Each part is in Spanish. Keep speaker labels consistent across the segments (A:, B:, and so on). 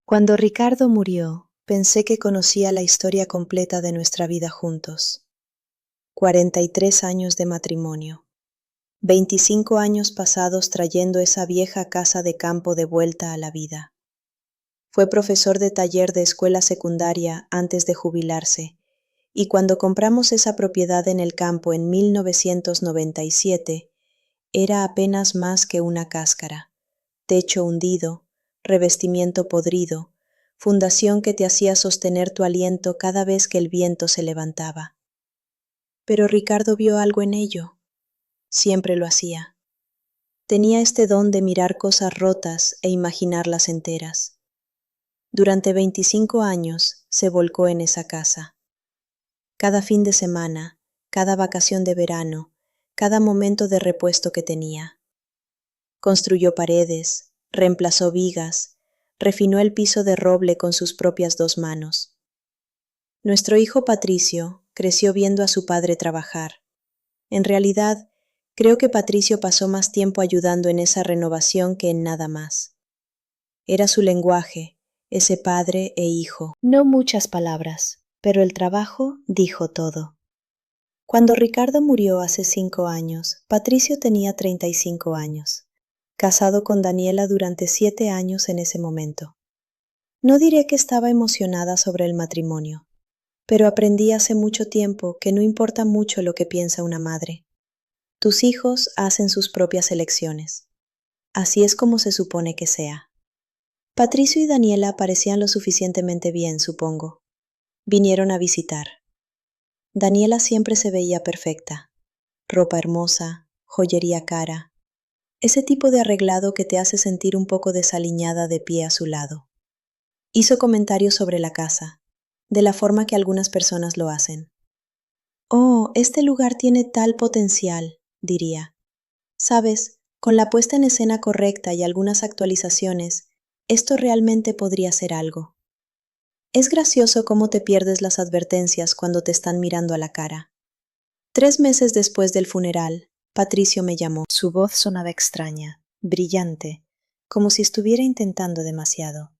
A: Cuando Ricardo murió, pensé que conocía la historia completa de nuestra vida juntos. 43 años de matrimonio, 25 años pasados trayendo esa vieja casa de campo de vuelta a la vida. Fue profesor de taller de escuela secundaria antes de jubilarse, y cuando compramos esa propiedad en el campo en 1997, era apenas más que una cáscara, techo hundido, revestimiento podrido, fundación que te hacía sostener tu aliento cada vez que el viento se levantaba. Pero Ricardo vio algo en ello. Siempre lo hacía. Tenía este don de mirar cosas rotas e imaginarlas enteras. Durante 25 años se volcó en esa casa. Cada fin de semana, cada vacación de verano, cada momento de repuesto que tenía. Construyó paredes, reemplazó vigas, refinó el piso de roble con sus propias 2 manos. Nuestro hijo Patricio creció viendo a su padre trabajar. En realidad, creo que Patricio pasó más tiempo ayudando en esa renovación que en nada más. Era su lenguaje, ese padre e hijo. No muchas palabras, pero el trabajo dijo todo. Cuando Ricardo murió hace 5 años, Patricio tenía 35 años, casado con Daniela durante 7 años en ese momento. No diré que estaba emocionada sobre el matrimonio, pero aprendí hace mucho tiempo que no importa mucho lo que piensa una madre. Tus hijos hacen sus propias elecciones. Así es como se supone que sea. Patricio y Daniela parecían lo suficientemente bien, supongo. Vinieron a visitar. Daniela siempre se veía perfecta. Ropa hermosa, joyería cara. Ese tipo de arreglado que te hace sentir un poco desaliñada de pie a su lado. Hizo comentarios sobre la casa, de la forma que algunas personas lo hacen. Oh, este lugar tiene tal potencial, diría. Sabes, con la puesta en escena correcta y algunas actualizaciones, esto realmente podría ser algo. Es gracioso cómo te pierdes las advertencias cuando te están mirando a la cara. 3 meses después del funeral, Patricio me llamó. Su voz sonaba extraña, brillante, como si estuviera intentando demasiado.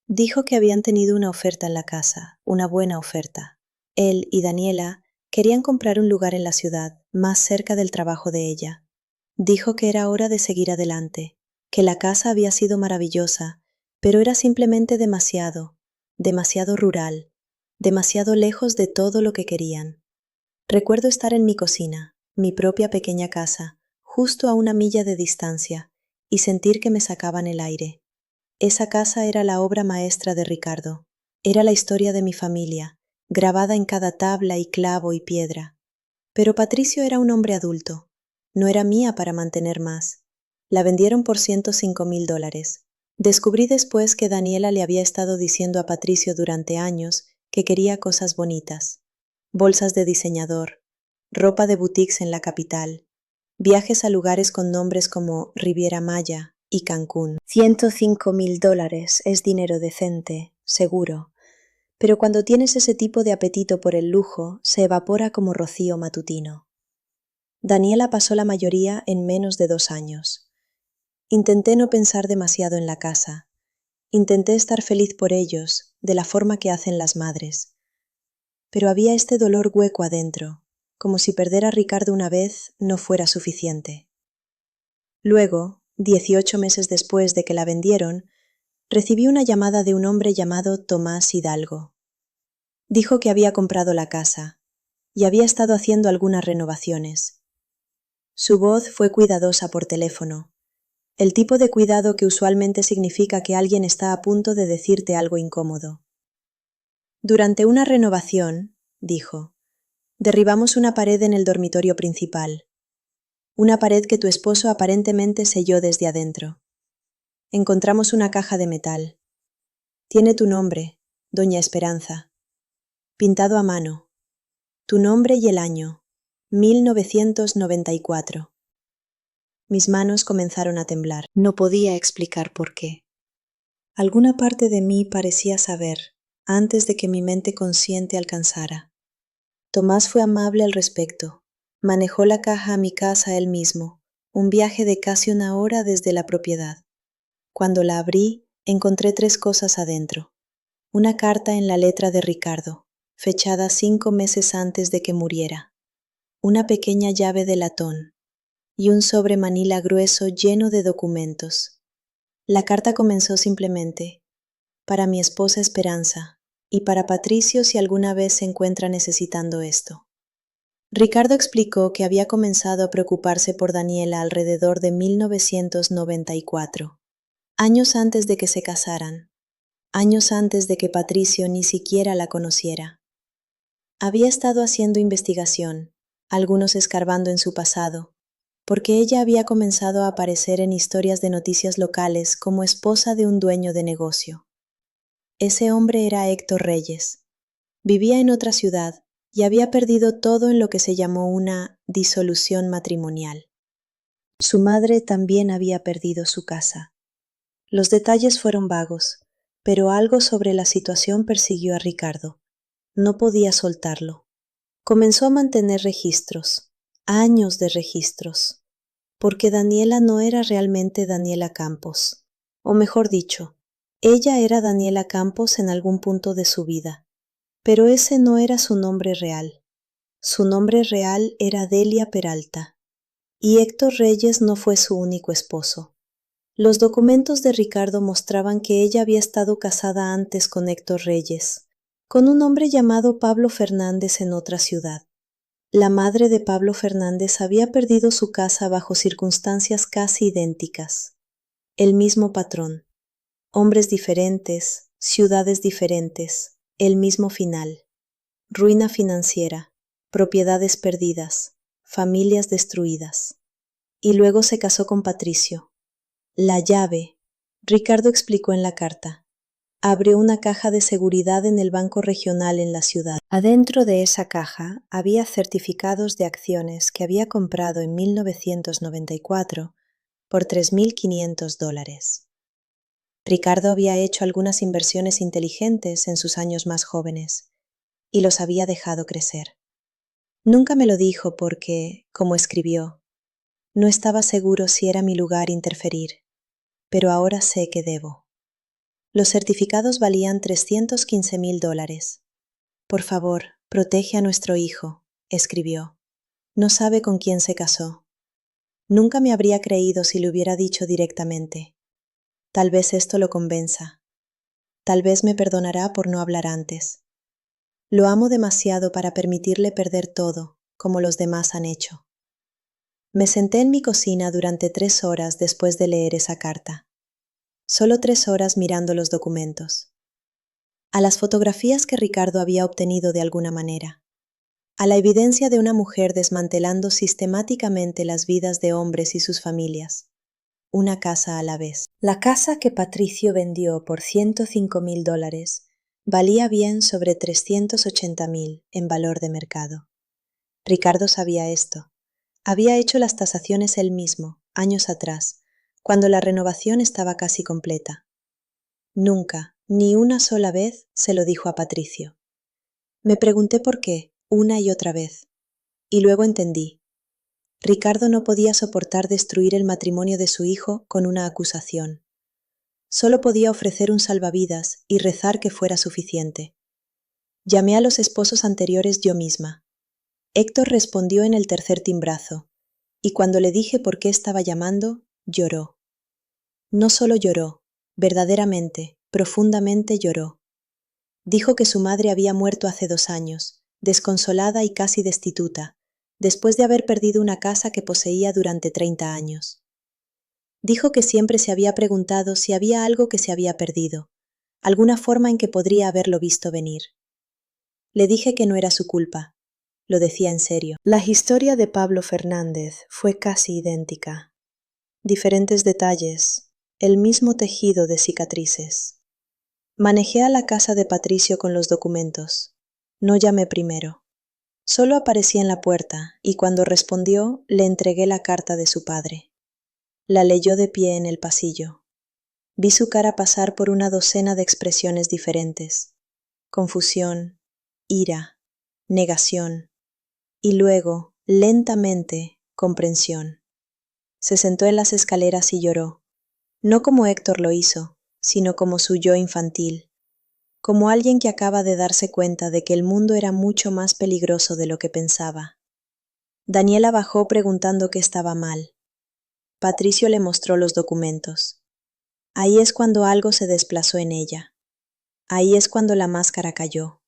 A: Dijo que habían tenido una oferta en la casa, una buena oferta. Él y Daniela querían comprar un lugar en la ciudad, más cerca del trabajo de ella. Dijo que era hora de seguir adelante, que la casa había sido maravillosa, pero era simplemente demasiado rural, demasiado lejos de todo lo que querían. Recuerdo estar en mi cocina, mi propia pequeña casa, justo a 1 milla de distancia, y sentir que me sacaban el aire. Esa casa era la obra maestra de Ricardo, era la historia de mi familia, grabada en cada tabla y clavo y piedra. Pero Patricio era un hombre adulto, no era mía para mantener más. La vendieron por $105,000. Descubrí después que Daniela le había estado diciendo a Patricio durante años que quería cosas bonitas. Bolsas de diseñador, ropa de boutiques en la capital, viajes a lugares con nombres como Riviera Maya y Cancún. $105,000 es dinero decente, seguro, pero cuando tienes ese tipo de apetito por el lujo, se evapora como rocío matutino. Daniela pasó la mayoría en menos de 2 años. Intenté no pensar demasiado en la casa. Intenté estar feliz por ellos, de la forma que hacen las madres. Pero había este dolor hueco adentro, como si perder a Ricardo una vez no fuera suficiente. Luego, 18 meses después de que la vendieron, recibí una llamada de un hombre llamado Tomás Hidalgo. Dijo que había comprado la casa y había estado haciendo algunas renovaciones. Su voz fue cuidadosa por teléfono, el tipo de cuidado que usualmente significa que alguien está a punto de decirte algo incómodo. Durante una renovación, dijo, derribamos una pared en el dormitorio principal, una pared que tu esposo aparentemente selló desde adentro. Encontramos una caja de metal. Tiene tu nombre, Doña Esperanza, pintado a mano, tu nombre y el año, 1994. Mis manos comenzaron a temblar. No podía explicar por qué. Alguna parte de mí parecía saber, antes de que mi mente consciente alcanzara. Tomás fue amable al respecto. Manejó la caja a mi casa él mismo, un viaje de casi 1 hora desde la propiedad. Cuando la abrí, encontré 3 cosas adentro. Una carta en la letra de Ricardo, fechada 5 meses antes de que muriera. Una pequeña llave de latón y un sobre manila grueso lleno de documentos. La carta comenzó simplemente: para mi esposa Esperanza y para Patricio si alguna vez se encuentra necesitando esto. Ricardo explicó que había comenzado a preocuparse por Daniela alrededor de 1994, años antes de que se casaran, años antes de que Patricio ni siquiera la conociera. Había estado haciendo investigación, algunos escarbando en su pasado, porque ella había comenzado a aparecer en historias de noticias locales como esposa de un dueño de negocio. Ese hombre era Héctor Reyes. Vivía en otra ciudad y había perdido todo en lo que se llamó una disolución matrimonial. Su madre también había perdido su casa. Los detalles fueron vagos, pero algo sobre la situación persiguió a Ricardo. No podía soltarlo. Comenzó a mantener registros, años de registros, porque Daniela no era realmente Daniela Campos, o mejor dicho, ella era Daniela Campos en algún punto de su vida, pero ese no era su nombre real. Su nombre real era Delia Peralta, y Héctor Reyes no fue su único esposo. Los documentos de Ricardo mostraban que ella había estado casada antes con Héctor Reyes, con un hombre llamado Pablo Fernández en otra ciudad. La madre de Pablo Fernández había perdido su casa bajo circunstancias casi idénticas. El mismo patrón. Hombres diferentes, ciudades diferentes, el mismo final. Ruina financiera, propiedades perdidas, familias destruidas. Y luego se casó con Patricio. La llave, Ricardo explicó en la carta, abrió una caja de seguridad en el banco regional en la ciudad. Adentro de esa caja había certificados de acciones que había comprado en 1994 por $3.500. Ricardo había hecho algunas inversiones inteligentes en sus años más jóvenes y los había dejado crecer. Nunca me lo dijo porque, como escribió, no estaba seguro si era mi lugar interferir, pero ahora sé que debo. Los certificados valían $315.000. Por favor, protege a nuestro hijo, escribió. No sabe con quién se casó. Nunca me habría creído si le hubiera dicho directamente. Tal vez esto lo convenza. Tal vez me perdonará por no hablar antes. Lo amo demasiado para permitirle perder todo, como los demás han hecho. Me senté en mi cocina durante 3 horas después de leer esa carta. Solo 3 horas mirando los documentos. A las fotografías que Ricardo había obtenido de alguna manera. A la evidencia de una mujer desmantelando sistemáticamente las vidas de hombres y sus familias. Una casa a la vez. La casa que Patricio vendió por $105.000 valía bien sobre $380.000 en valor de mercado. Ricardo sabía esto. Había hecho las tasaciones él mismo, años atrás, cuando la renovación estaba casi completa. Nunca, ni una sola vez, se lo dijo a Patricio. Me pregunté por qué, una y otra vez, y luego entendí. Ricardo no podía soportar destruir el matrimonio de su hijo con una acusación. Solo podía ofrecer un salvavidas y rezar que fuera suficiente. Llamé a los esposos anteriores yo misma. Héctor respondió en el tercer timbrazo, y cuando le dije por qué estaba llamando, lloró. No solo lloró, verdaderamente, profundamente lloró. Dijo que su madre había muerto hace 2 años, desconsolada y casi destituta, después de haber perdido una casa que poseía durante 30 años. Dijo que siempre se había preguntado si había algo que se había perdido, alguna forma en que podría haberlo visto venir. Le dije que no era su culpa. Lo decía en serio. La historia de Pablo Fernández fue casi idéntica. Diferentes detalles, el mismo tejido de cicatrices. Manejé a la casa de Patricio con los documentos. No llamé primero. Solo aparecí en la puerta y cuando respondió le entregué la carta de su padre. La leyó de pie en el pasillo. Vi su cara pasar por una docena de expresiones diferentes. Confusión, ira, negación y luego, lentamente, comprensión. Se sentó en las escaleras y lloró. No como Héctor lo hizo, sino como su yo infantil, como alguien que acaba de darse cuenta de que el mundo era mucho más peligroso de lo que pensaba. Daniela bajó preguntando qué estaba mal. Patricio le mostró los documentos. Ahí es cuando algo se desplazó en ella. Ahí es cuando la máscara cayó.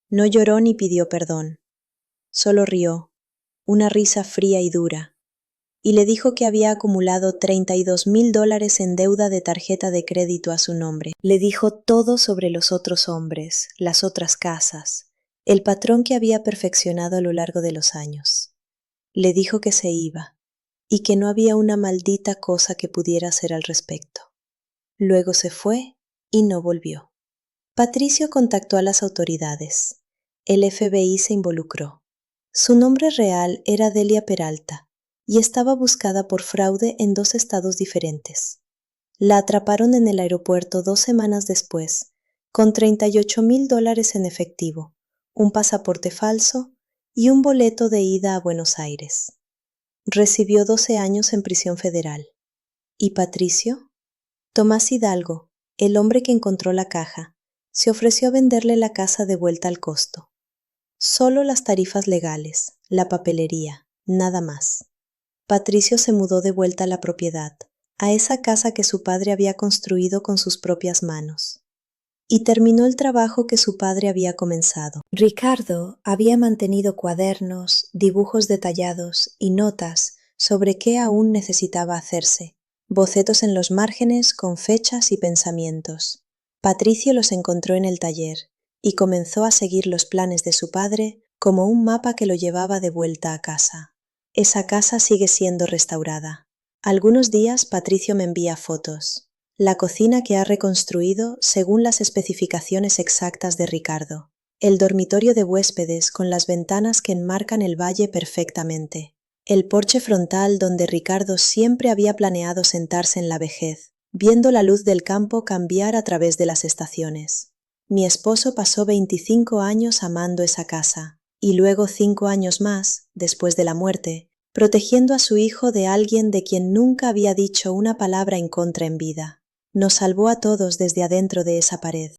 A: No lloró ni pidió perdón. Solo rió, una risa fría y dura, y le dijo que había acumulado $32,000 en deuda de tarjeta de crédito a su nombre. Le dijo todo sobre los otros hombres, las otras casas, el patrón que había perfeccionado a lo largo de los años. Le dijo que se iba, y que no había una maldita cosa que pudiera hacer al respecto. Luego se fue y no volvió. Patricio contactó a las autoridades. El FBI se involucró. Su nombre real era Delia Peralta y estaba buscada por fraude en 2 estados diferentes. La atraparon en el aeropuerto 2 semanas después, con $38,000 en efectivo, un pasaporte falso y un boleto de ida a Buenos Aires. Recibió 12 años en prisión federal. ¿Y Patricio? Tomás Hidalgo, el hombre que encontró la caja, se ofreció a venderle la casa de vuelta al costo. Solo las tarifas legales, la papelería, nada más. Patricio se mudó de vuelta a la propiedad, a esa casa que su padre había construido con sus propias manos. Y terminó el trabajo que su padre había comenzado. Ricardo había mantenido cuadernos, dibujos detallados y notas sobre qué aún necesitaba hacerse, bocetos en los márgenes con fechas y pensamientos. Patricio los encontró en el taller y comenzó a seguir los planes de su padre como un mapa que lo llevaba de vuelta a casa. Esa casa sigue siendo restaurada. Algunos días Patricio me envía fotos. La cocina que ha reconstruido según las especificaciones exactas de Ricardo. El dormitorio de huéspedes con las ventanas que enmarcan el valle perfectamente. El porche frontal donde Ricardo siempre había planeado sentarse en la vejez, viendo la luz del campo cambiar a través de las estaciones. Mi esposo pasó 25 años amando esa casa, y luego 5 años más, después de la muerte, protegiendo a su hijo de alguien de quien nunca había dicho una palabra en contra en vida. Nos salvó a todos desde adentro de esa pared.